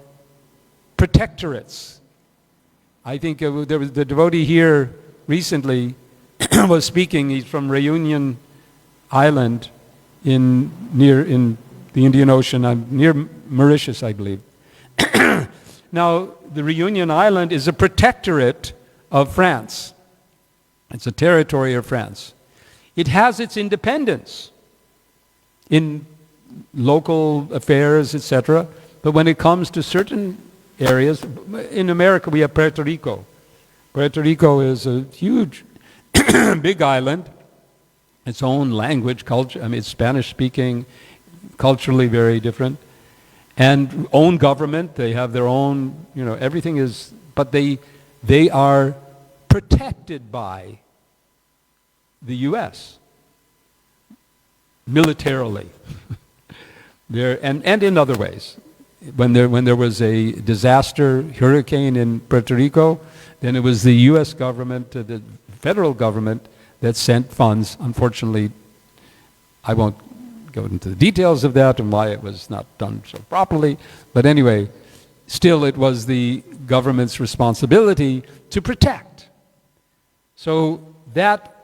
protectorates. I think there was the devotee here recently was speaking. He's from Reunion Island in the Indian Ocean, near Mauritius, I believe. Now, the Reunion Island is a protectorate of France. It's a territory of France. It has its independence in local affairs, etc. But when it comes to certain areas, in America we have Puerto Rico. Puerto Rico is a huge, big island, its own language, culture. I mean, it's Spanish-speaking, culturally very different, and own government. They have their own, everything is. But they are protected by the U.S. militarily. And in other ways. When there was a disaster, hurricane in Puerto Rico, then it was the U.S. government, the federal government, that sent funds. Unfortunately, I won't go into the details of that and why it was not done so properly. But anyway, still it was the government's responsibility to protect. So that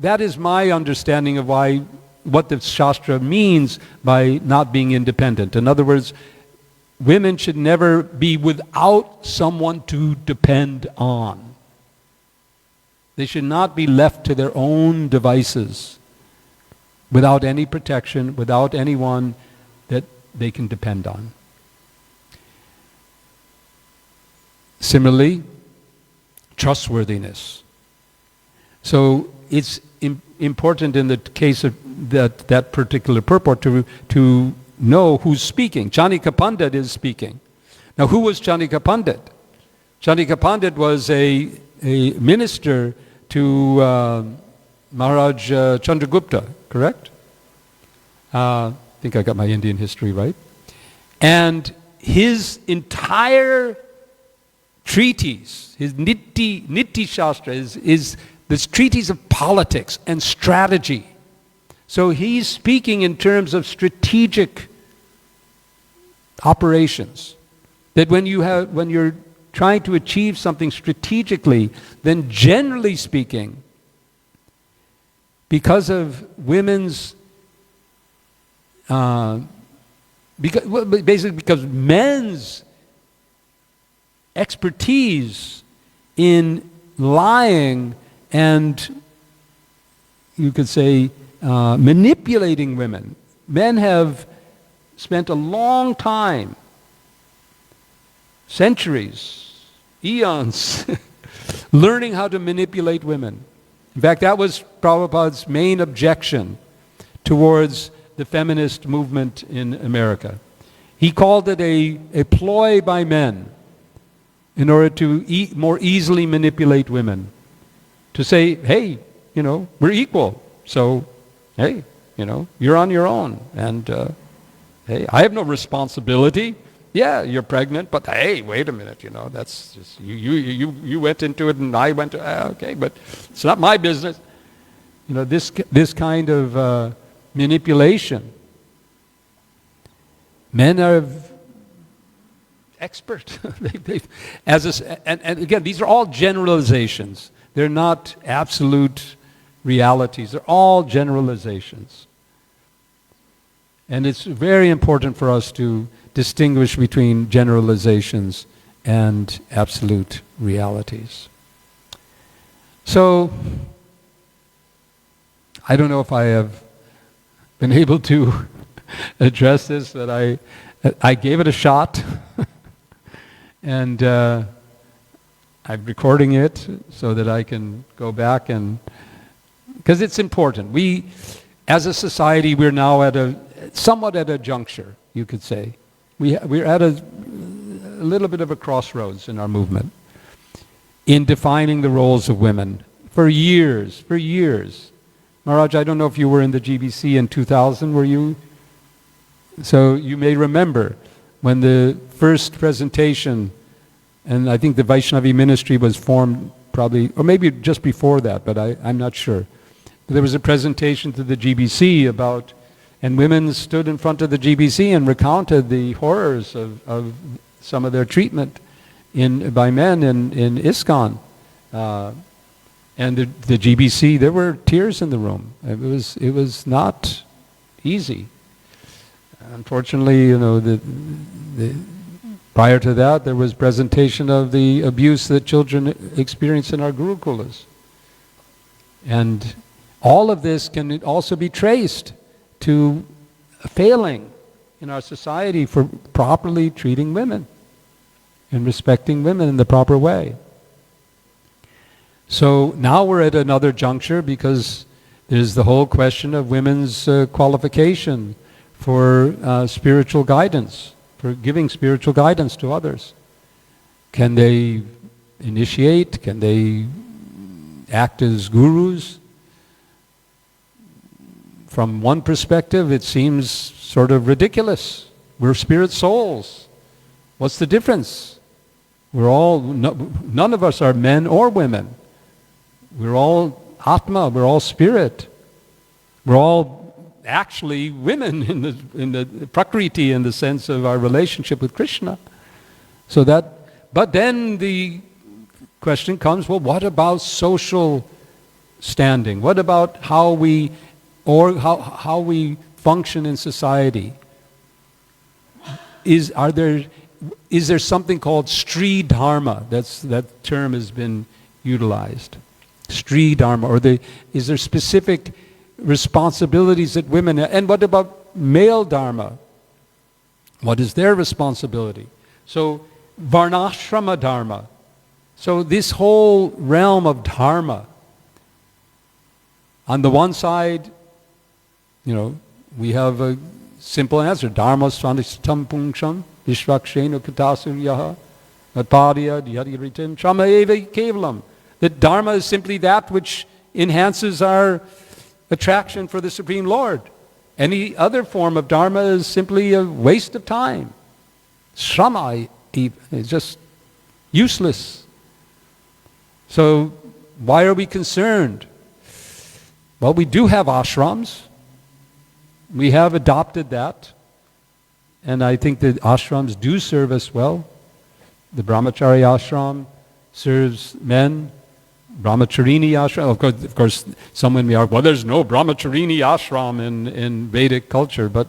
is my understanding of what the Shastra means by not being independent. In other words, women should never be without someone to depend on. They should not be left to their own devices, without any protection, without anyone that they can depend on. Similarly, trustworthiness. So it's important in the case of that particular purport to know who's speaking. Chanika Pandit is speaking. Now, who was Chanika Pandit? Chanika Pandit was a minister to Maharaj Chandragupta, correct? I think I got my Indian history right. And his entire treatise, his Niti Shastra, is this treatise of politics and strategy. So he's speaking in terms of strategic operations. That when you're trying to achieve something strategically, then generally speaking, because of women's, basically because men's expertise in lying and, you could say, manipulating women. Men have spent a long time, centuries, eons, learning how to manipulate women. In fact, that was Prabhupada's main objection towards the feminist movement in America. He called it a ploy by men in order to more easily manipulate women. To say, hey, we're equal, so, hey, you're on your own, and hey, I have no responsibility. Yeah, you're pregnant, but hey, wait a minute, that's just, you went into it and I went to, okay, but it's not my business. This kind of manipulation. Men are expert. And again, these are all generalizations. They're not absolute realities. They're all generalizations. And it's very important for us to distinguish between generalizations and absolute realities. So, I don't know if I have been able to address this, but I gave it a shot. And I'm recording it so that I can go back because it's important. We, as a society, we're now somewhat at a juncture, you could say. We're at a little bit of a crossroads in our movement in defining the roles of women for years. Maharaj, I don't know if you were in the GBC in 2000, were you? So you may remember when the first presentation, and I think the Vaishnavi ministry was formed probably, or maybe just before that, but I'm not sure. But there was a presentation to the GBC about, and women stood in front of the GBC and recounted the horrors of some of their treatment by men in ISKCON. And the GBC, there were tears in the room. It was not easy. Unfortunately, prior to that, there was presentation of the abuse that children experience in our gurukulas. And all of this can also be traced to a failing in our society for properly treating women and respecting women in the proper way. So now we're at another juncture because there's the whole question of women's qualification for spiritual guidance, for giving spiritual guidance to others. Can they initiate? Can they act as gurus? From one perspective, it seems sort of ridiculous. We're spirit souls. What's the difference? None of us are men or women. We're all Atma, we're all spirit. We're all actually women in the Prakriti, in the sense of our relationship with Krishna. But then the question comes, well, what about social standing? What about how we function in society? Is there something called Stri Dharma? That term has been utilized. Stri Dharma, is there specific responsibilities that women have? And what about male Dharma? What is their responsibility? So, Varnashrama Dharma. So this whole realm of Dharma, on the one side, we have a simple answer. Dharma svanishtam pungsham vishvakshena katasuryaha atpadya dhyadiritim trama eva kevalam. That Dharma is simply that which enhances our attraction for the Supreme Lord. Any other form of Dharma is simply a waste of time. Shrama is just useless. So why are we concerned? Well, we do have ashrams. We have adopted that. And I think that ashrams do serve us well. The Brahmachari ashram serves men. Brahmacharini ashram. Of course, someone may argue, well, there's no Brahmacharini ashram in Vedic culture. But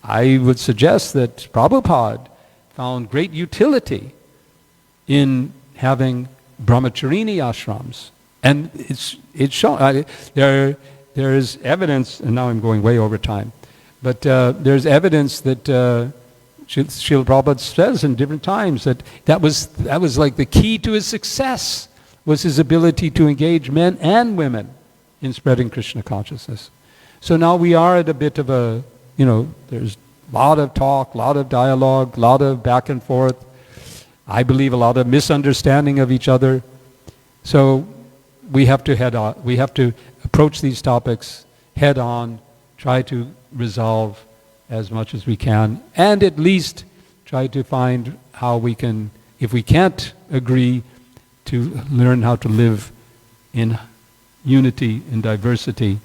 I would suggest that Prabhupada found great utility in having Brahmacharini ashrams. And it's shown. there is evidence, and now I'm going way over time, but there's evidence that Srila Prabhupada says in different times that was like the key to his success, was his ability to engage men and women in spreading Krishna consciousness. So now we are at a bit of a, there's a lot of talk, a lot of dialogue, a lot of back and forth. I believe a lot of misunderstanding of each other. So we have to approach these topics head on, try to resolve as much as we can, and at least try to find how we can, if we can't agree, to learn how to live in unity, in diversity.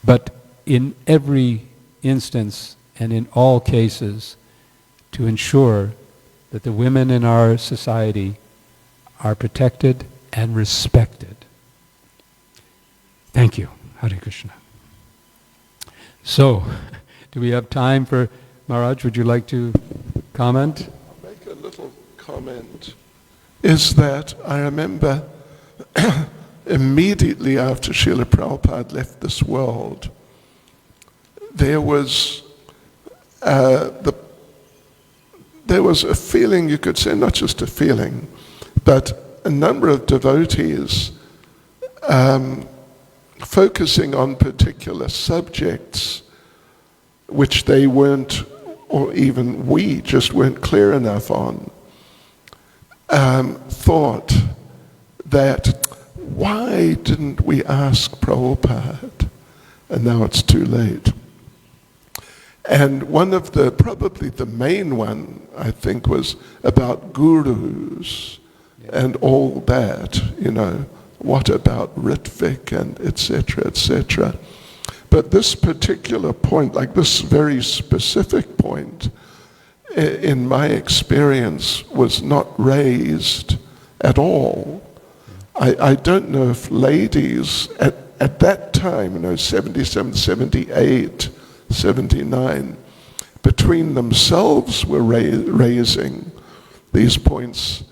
But in every instance and in all cases, to ensure that the women in our society are protected and respected. Thank you. Hare Krishna. So, do we have time for Maharaj? Would you like to comment?
I'll make a little comment. Is that I remember immediately after Srila Prabhupada left this world, there was a feeling, you could say, not just a feeling, but a number of devotees focusing on particular subjects which they weren't, or even we just weren't clear enough on, thought that, why didn't we ask Prabhupada? And now it's too late. And one of probably the main one, I think, was about gurus and all that, what about Ritvik and etc., etc. But this particular point, like this very specific point, in my experience, was not raised at all. I don't know if ladies at that time, 77, 78, 79, between themselves were raising these points.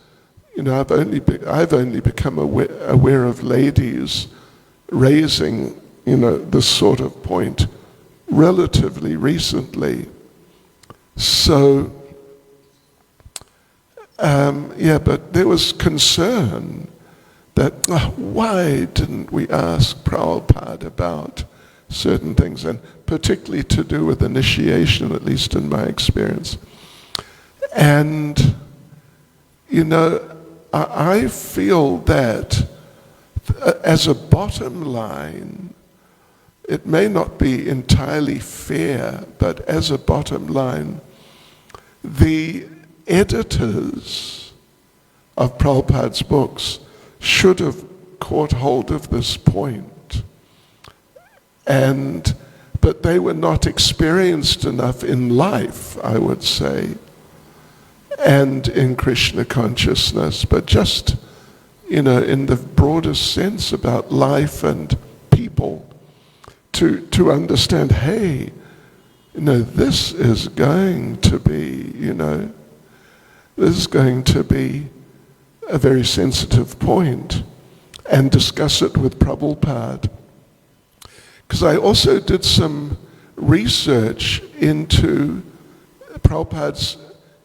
I've only become aware of ladies raising, this sort of point relatively recently. So, but there was concern that why didn't we ask Prabhupada about certain things, and particularly to do with initiation, at least in my experience. And, I feel that as a bottom line, it may not be entirely fair, but as a bottom line, the editors of Prabhupada's books should have caught hold of this point. But they were not experienced enough in life, I would say, and in Krishna consciousness, but just, in the broadest sense about life and people, to understand, hey, this is going to be, this is going to be a very sensitive point, and discuss it with Prabhupada. Because I also did some research into Prabhupada's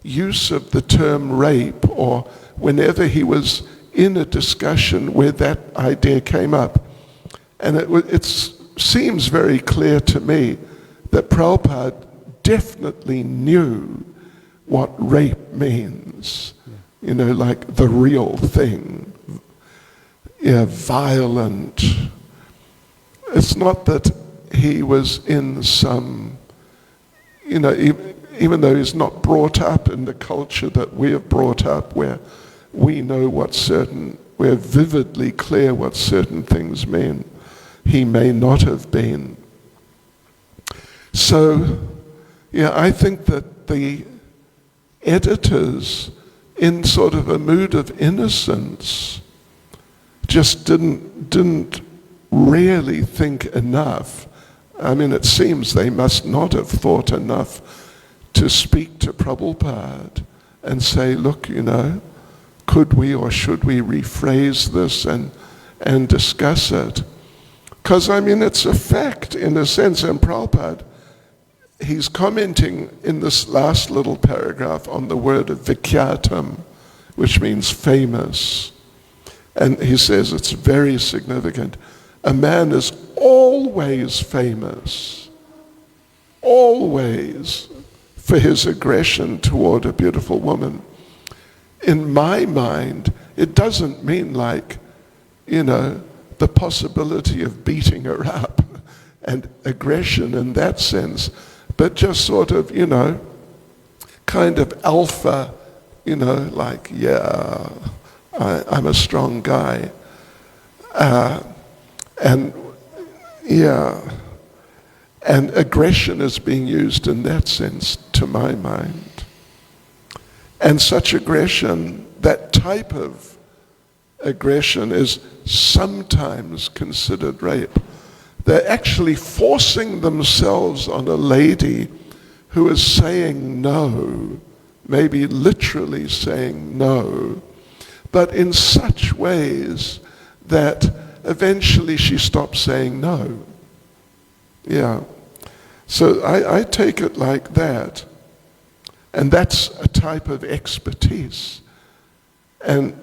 use of the term rape, or whenever he was in a discussion where that idea came up. And it seems very clear to me that Prabhupada definitely knew what rape means. Like the real thing. Violent. It's not that he was in some, even though he's not brought up in the culture that we're brought up, where we know we're vividly clear what certain things mean, he may not have been. So, I think that the editors, in sort of a mood of innocence, just didn't really think enough. I mean, it seems they must not have thought enough to speak to Prabhupada and say, look, could we or should we rephrase this and discuss it? Because, I mean, it's a fact in a sense, and Prabhupada, he's commenting in this last little paragraph on the word of vikyatam, which means famous. And he says it's very significant. A man is always famous, always, for his aggression toward a beautiful woman. In my mind, it doesn't mean like, the possibility of beating her up and aggression in that sense, but just sort of, kind of alpha, like, yeah, I'm a strong guy. And aggression is being used in that sense, to my mind. And such aggression, that type of aggression, is sometimes considered rape. They're actually forcing themselves on a lady who is saying no, maybe literally saying no, but in such ways that eventually she stops saying no. Yeah. So I take it like that. And that's a type of expertise. And,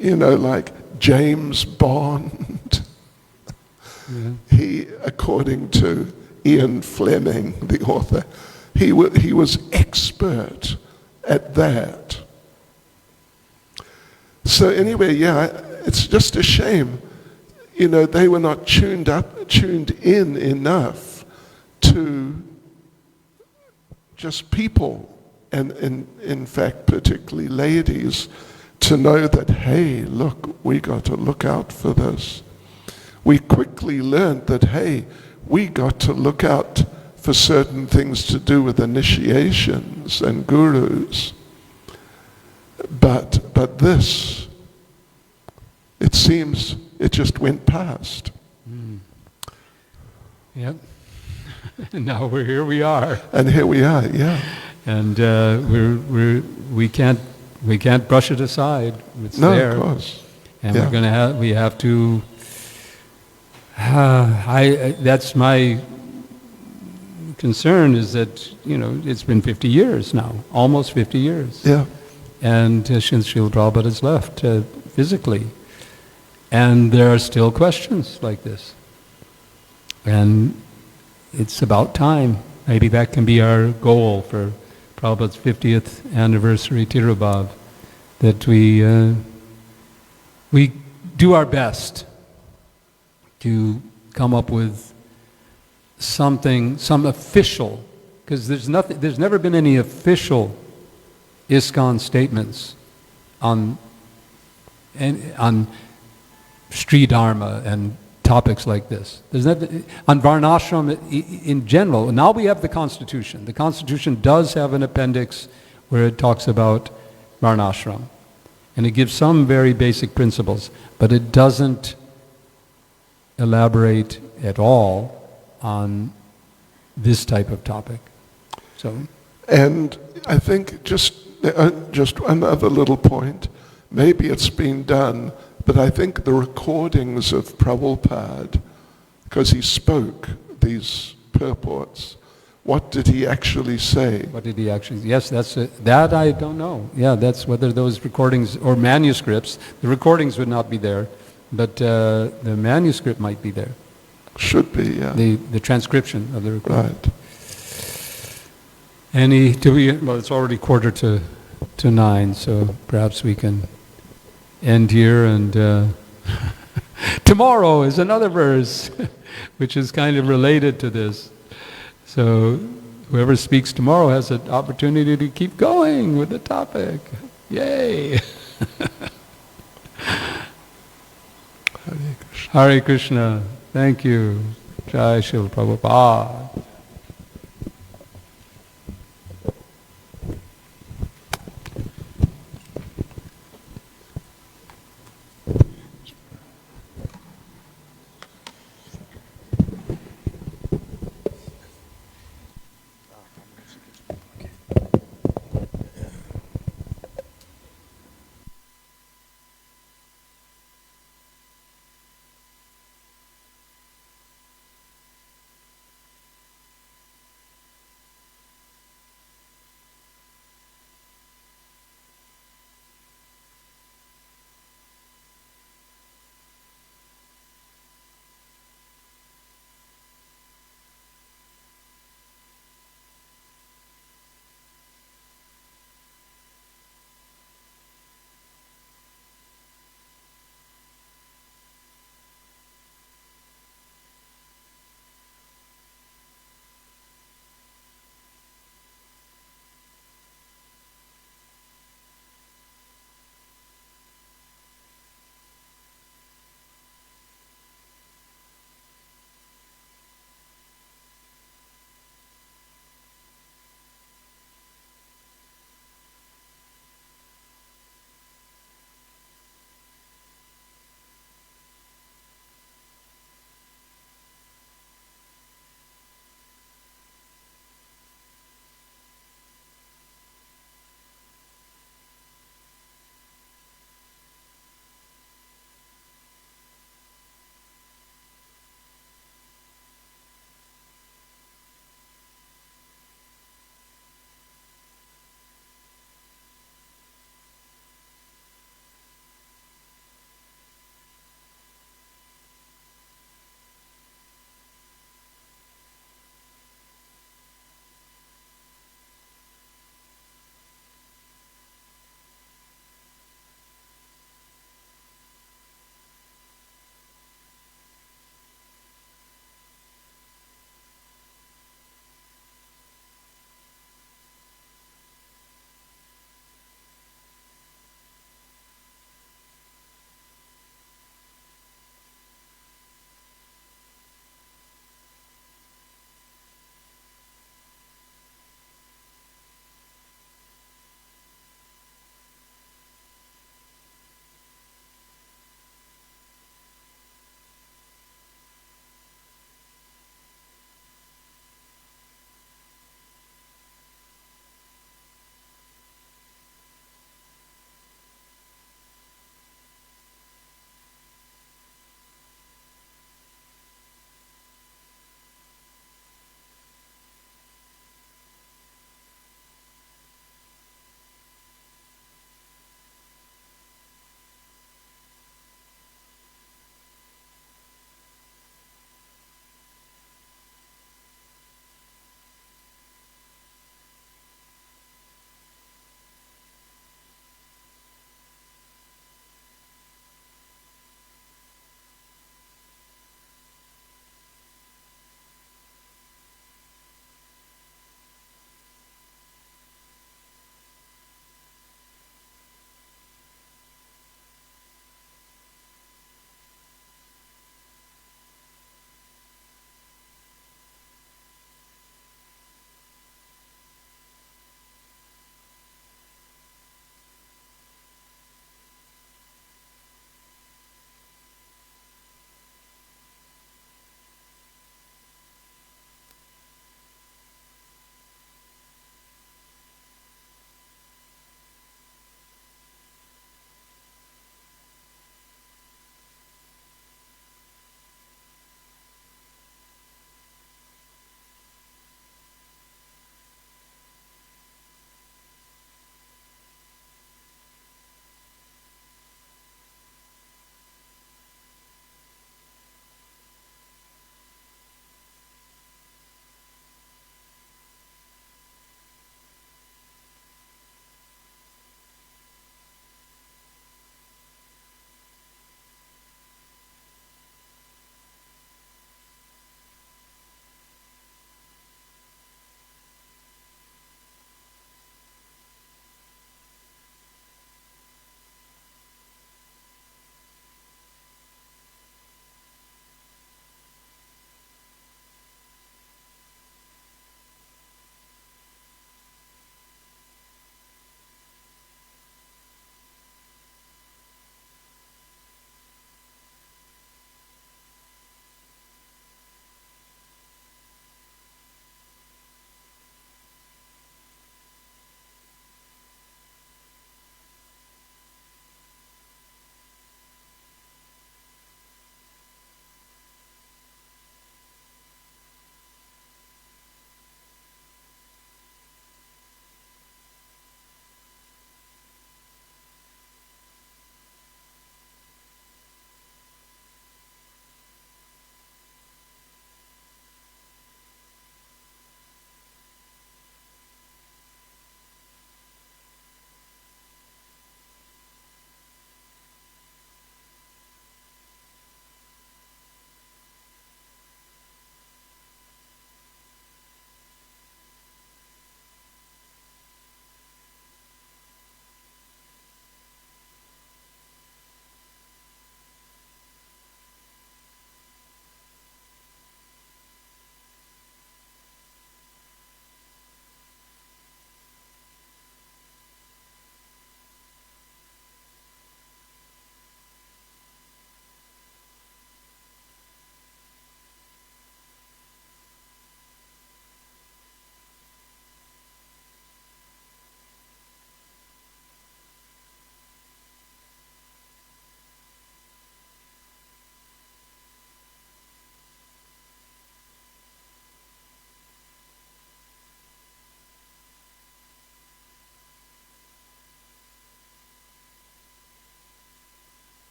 like James Bond, he, according to Ian Fleming, the author, he was expert at that. So anyway, it's just a shame. They were not tuned in enough to just people, and in fact particularly ladies, to know that, hey, look, we got to look out for this. We quickly learned that, hey, we got to look out for certain things to do with initiations and gurus. But this, it seems, it just went past.
Yep. And now here we are.
And here we are, yeah.
And we can't brush it aside. It's
no,
there.
Of course.
And we have to. That's my concern, is that it's been 50 years now, almost 50 years.
Yeah.
And since Srila Prabhupada has left physically, and there are still questions like this. And it's about time. Maybe that can be our goal for Prabhupada's 50th anniversary Tirubhav, that we do our best to come up with something, some official, because there's never been any official ISKCON statements on Sri Dharma and topics like this. There's nothing on Varnashram in general. Now we have the Constitution. The Constitution does have an appendix where it talks about Varnashram, and it gives some very basic principles, but it doesn't elaborate at all on this type of topic. So,
and I think just another little point. Maybe it's been done, but I think the recordings of Prabhupada, because he spoke these purports, what did he actually say?
What did he actually? Yes, that I don't know. Yeah, that's whether those recordings or manuscripts. The recordings would not be there, but the manuscript might be there.
Should be, yeah.
The transcription of the recording.
Right.
Well, it's already 8:45, so perhaps we can end here, and tomorrow is another verse which is kind of related to this. So whoever speaks tomorrow has an opportunity to keep going with the topic. Yay! Hare Krishna. Thank you. Jai Srila Prabhupada.